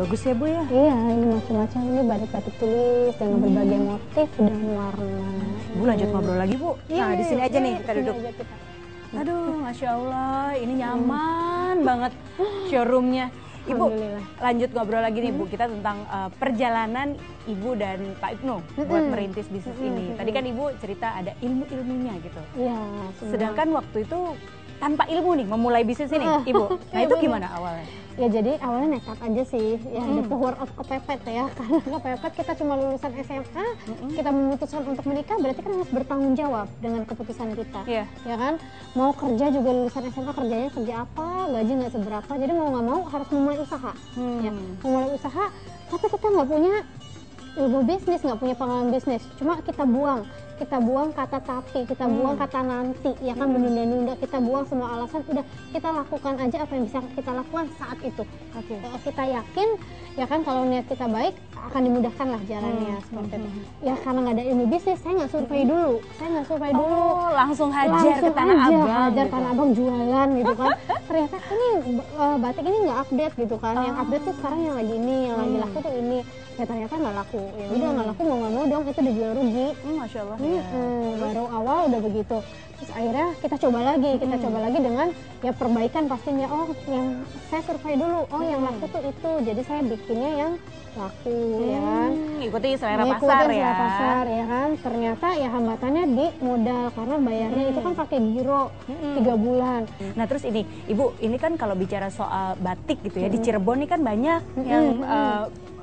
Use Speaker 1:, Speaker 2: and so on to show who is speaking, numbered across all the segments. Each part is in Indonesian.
Speaker 1: bagus ya Bu ya.
Speaker 2: Iya, ini macam-macam, ini batik-batik tulis dengan berbagai motif dan warna.
Speaker 1: Bu lanjut ngobrol lagi Bu. Nah di sini aja nih kita
Speaker 2: sini
Speaker 1: duduk.
Speaker 2: aja kita.
Speaker 1: Aduh, Masya Allah, ini nyaman banget showroomnya. Ibu,
Speaker 2: Alhamdulillah.
Speaker 1: lanjut ngobrol lagi nih Bu, kita tentang perjalanan Ibu dan Pak Ibnu buat merintis bisnis ini. Tadi kan Ibu cerita ada ilmu-ilmunya gitu.
Speaker 2: Iya.
Speaker 1: Sedangkan waktu itu tanpa ilmu nih memulai bisnis ini, Ibu. Nah itu gimana awalnya?
Speaker 2: Ya jadi awalnya nekat aja sih, ya the power of kepepet ya. Karena kepepet kita cuma lulusan SMA, kita memutuskan untuk menikah berarti kan harus bertanggung jawab dengan keputusan kita.
Speaker 1: Iya.
Speaker 2: Ya kan, mau kerja juga lulusan SMA kerjanya kerja apa, gaji nggak seberapa, jadi mau nggak mau harus memulai usaha. Ya, memulai usaha, tapi kita nggak punya ilmu bisnis, nggak punya pengalaman bisnis, cuma kita buang kata tapi, kita buang kata nanti, ya kan, menunda-nunda, kita buang semua alasan, udah kita lakukan aja apa yang bisa kita lakukan saat itu. Kita yakin, ya kan, kalau niat kita baik akan dimudahkan lah jalannya seperti itu. Ya karena nggak ada ilmu bisnis, saya nggak survei dulu,
Speaker 1: Langsung hajar ke Tanah Abang.
Speaker 2: hajar
Speaker 1: gitu.
Speaker 2: Tanah Abang jualan gitu kan. Ternyata ini batik ini nggak update gitu kan, yang update tuh sekarang yang lagi ini, yang lagi laku tuh ini. Ya ternyata nggak laku, ya udah nggak laku, mau nggak mau dong itu dijual rugi.
Speaker 1: Masya Allah.
Speaker 2: Baru awal udah begitu, terus akhirnya kita coba lagi dengan ya perbaikan pastinya. Oh yang saya survei dulu, oh yang laku tuh itu, jadi saya bikinnya yang laku, ya kan.
Speaker 1: Ikuti selera
Speaker 2: Ngikutin
Speaker 1: pasar ya.
Speaker 2: selera pasar, ya kan. Ternyata ya hambatannya di modal, karena bayarnya itu kan pakai giro 3 bulan.
Speaker 1: Nah terus ini, Ibu, ini kan kalau bicara soal batik gitu ya, di Cirebon ini kan banyak yang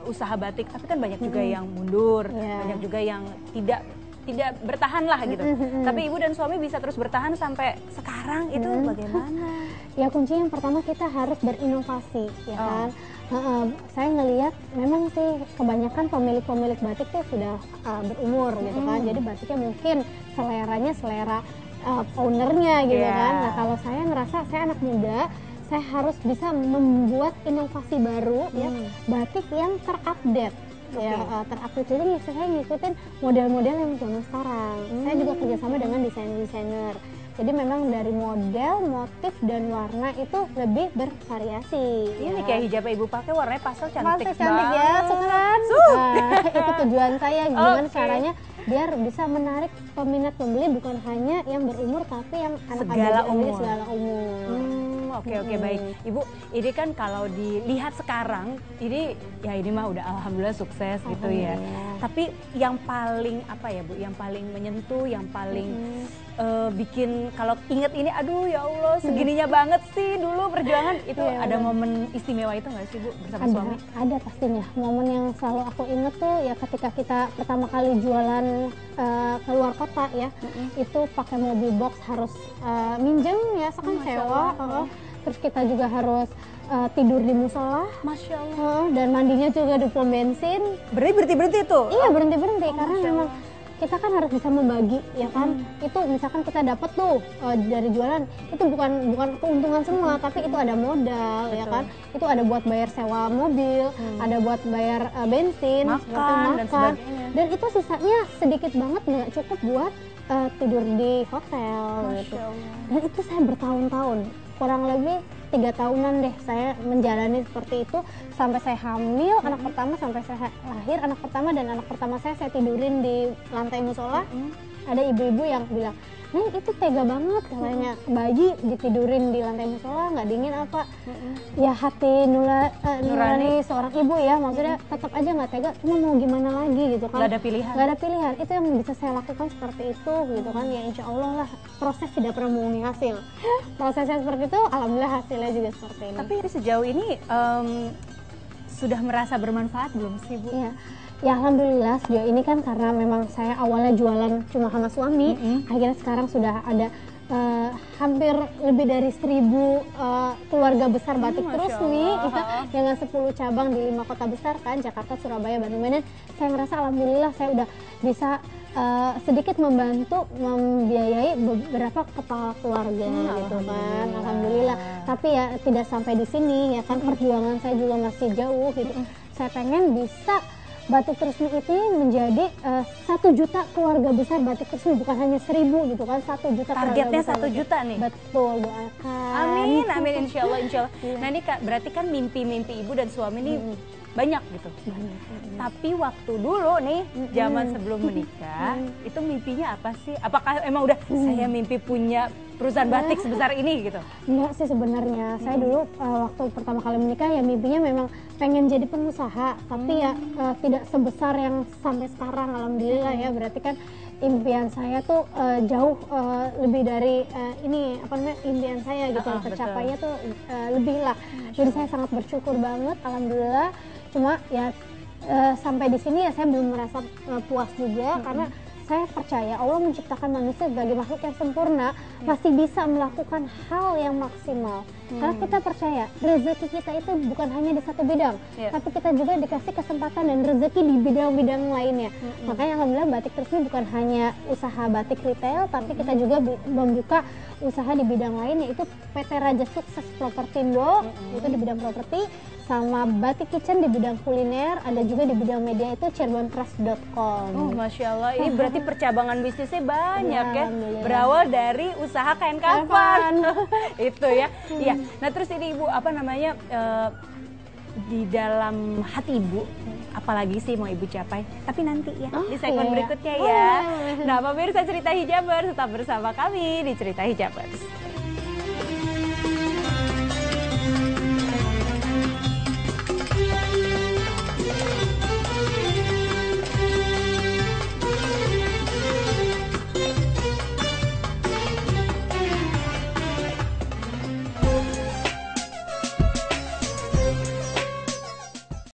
Speaker 1: usaha batik, tapi kan banyak juga yang mundur, banyak juga yang tidak bertahan lah gitu. Tapi Ibu dan suami bisa terus bertahan sampai sekarang, itu bagaimana?
Speaker 2: Ya kuncinya yang pertama kita harus berinovasi, ya kan. Saya ngelihat memang sih kebanyakan pemilik batik tuh sudah berumur gitu kan, jadi batiknya mungkin seleranya selera ownernya gitu kan. Nah kalau saya ngerasa saya anak muda, saya harus bisa membuat inovasi baru, ya, batik yang terupdate. Ya, terupdate itu saya ngikutin model-model yang zaman sekarang. Saya juga kerjasama dengan desainer-desainer. Jadi memang dari model, motif, dan warna itu lebih bervariasi.
Speaker 1: Ini
Speaker 2: ya.
Speaker 1: kayak hijab Ibu pakai warnanya pastel cantik
Speaker 2: Cantik
Speaker 1: banget.
Speaker 2: ya, suka kan? Itu tujuan saya, gimana caranya biar bisa menarik peminat pembeli, bukan hanya yang berumur tapi yang anak
Speaker 1: Segala umur.
Speaker 2: segala umur.
Speaker 1: Oke, baik. Ibu, ini kan kalau dilihat sekarang, ini mah udah alhamdulillah sukses gitu ya. Tapi yang paling apa ya Bu, yang paling menyentuh, yang paling bikin kalau inget ini, aduh ya Allah segininya banget sih dulu perjuangan itu, ada momen istimewa itu nggak sih Bu bersama suami?
Speaker 2: Ada pastinya. Momen yang selalu aku inget tuh ya ketika kita pertama kali jualan keluar kota ya, itu pakai mobil box, harus minjem ya, sekarang sewa. Terus kita juga harus tidur di musola.
Speaker 1: Masya Allah.
Speaker 2: Dan mandinya juga di pom bensin.
Speaker 1: Berhenti itu?
Speaker 2: Iya, berhenti karena memang kita kan harus bisa membagi, ya kan. Itu misalkan kita dapat tuh dari jualan, itu bukan keuntungan semua, tapi itu ada modal. Betul. Ya kan. Itu ada buat bayar sewa mobil, ada buat bayar bensin,
Speaker 1: makan.
Speaker 2: Dan itu sisanya sedikit banget, nggak cukup buat tidur di hotel. Gitu. Dan itu saya bertahun-tahun, kurang lebih 3 tahunan deh saya menjalani seperti itu sampai saya hamil anak pertama, sampai saya lahir anak pertama, dan anak pertama saya tidurin di lantai musola. Ada ibu-ibu yang bilang, "Neng, itu tega banget," katanya, "bayi ditidurin di lantai musola, nggak dingin apa?" Ya hati nurani seorang ibu ya, maksudnya tetap aja nggak tega, cuma mau gimana lagi gitu kan.
Speaker 1: Nggak ada pilihan. Itu
Speaker 2: yang bisa saya lakukan seperti itu gitu kan. Ya insya Allah lah, proses tidak pernah membohongi hasil. Prosesnya seperti itu, alhamdulillah hasilnya juga seperti ini.
Speaker 1: Tapi sejauh ini sudah merasa bermanfaat belum sih Bu?
Speaker 2: Ya alhamdulillah sejauh ini kan, karena memang saya awalnya jualan cuma sama suami, akhirnya sekarang sudah ada hampir lebih dari 1000 keluarga besar batik Trusmi ya, dengan 10 cabang di 5 kota besar kan, Jakarta, Surabaya, Bandung, Medan. Saya merasa alhamdulillah saya udah bisa sedikit membantu membiayai beberapa kepala keluarga gitu kan, alhamdulillah. Tapi ya tidak sampai di sini ya kan, perjuangan saya juga masih jauh gitu. Saya pengen bisa Batik Trusmi itu menjadi 1 juta keluarga besar Batik Trusmi, bukan hanya 1000 gitu kan, 1 juta.
Speaker 1: Targetnya 1 juta nih.
Speaker 2: Betul, doakan.
Speaker 1: Amin, insya Allah. Nah ini Kak, berarti kan mimpi-mimpi Ibu dan suami ini banyak gitu. Tapi waktu dulu nih, zaman sebelum menikah, itu mimpinya apa sih? Apakah emang udah saya mimpi punya perusahaan batik sebesar ini gitu?
Speaker 2: Enggak sih sebenarnya. Saya dulu waktu pertama kali menikah ya mimpinya memang pengen jadi pengusaha, tapi ya tidak sebesar yang sampai sekarang, alhamdulillah ya. Berarti kan impian saya tuh jauh lebih dari ini apa namanya impian saya gitu, tercapainya tuh lebih lah. Jadi saya sangat bersyukur banget, alhamdulillah. Cuma ya sampai di sini ya saya belum merasa puas juga, karena saya percaya Allah menciptakan manusia sebagai makhluk yang sempurna, pasti bisa melakukan hal yang maksimal. Karena kita percaya rezeki kita itu bukan hanya di satu bidang, tapi kita juga dikasih kesempatan dan rezeki di bidang-bidang lainnya. Makanya alhamdulillah Batik Tresmi bukan hanya usaha batik retail, tapi kita juga membuka usaha di bidang lain, yaitu PT Raja Sukses Propertindo, itu di bidang properti, sama Batik Kitchen di bidang kuliner, ada juga di bidang media itu cirebonpress.com.
Speaker 1: Oh, Masya Allah, ini berarti percabangan bisnisnya banyak ya, berawal dari usaha kain kafan. Itu ya. Iya. Nah terus ini Ibu, apa namanya, di dalam hati Ibu, apalagi sih mau Ibu capai? Tapi nanti ya, di segmen berikutnya ya. Nah pemirsa Cerita Hijabers, tetap bersama kami di Cerita Hijabers.